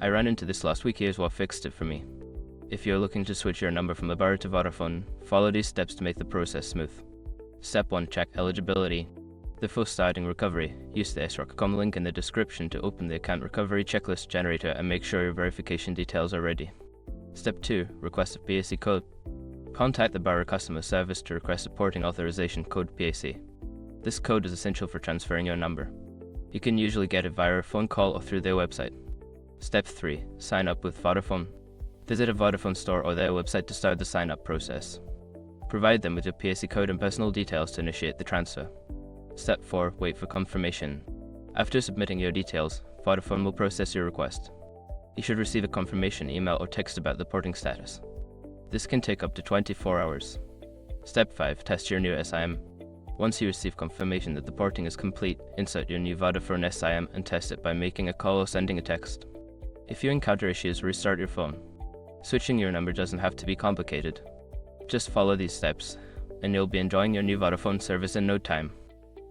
I ran into this last week. Here's what fixed it for me. If you're looking to switch your number from Lebara to Vodafone, follow these steps to make the process smooth. Step 1. Check eligibility. Before starting recovery, use the srock.com link in the description to open the account recovery checklist generator and make sure your verification details are ready. Step 2. Request a PAC code. Contact the Lebara customer service to request a porting authorization code PAC. This code is essential for transferring your number. You can usually get it via a phone call or through their website. Step 3. Sign up with Vodafone. Visit a Vodafone store or their website to start the sign-up process. Provide them with your PAC code and personal details to initiate the transfer. Step 4. Wait for confirmation. After submitting your details, Vodafone will process your request. You should receive a confirmation email or text about the porting status. This can take up to 24 hours. Step 5. Test your new SIM. Once you receive confirmation that the porting is complete, insert your new Vodafone SIM and test it by making a call or sending a text. If you encounter issues, restart your phone. Switching your number doesn't have to be complicated. Just follow these steps, and you'll be enjoying your new Vodafone service in no time.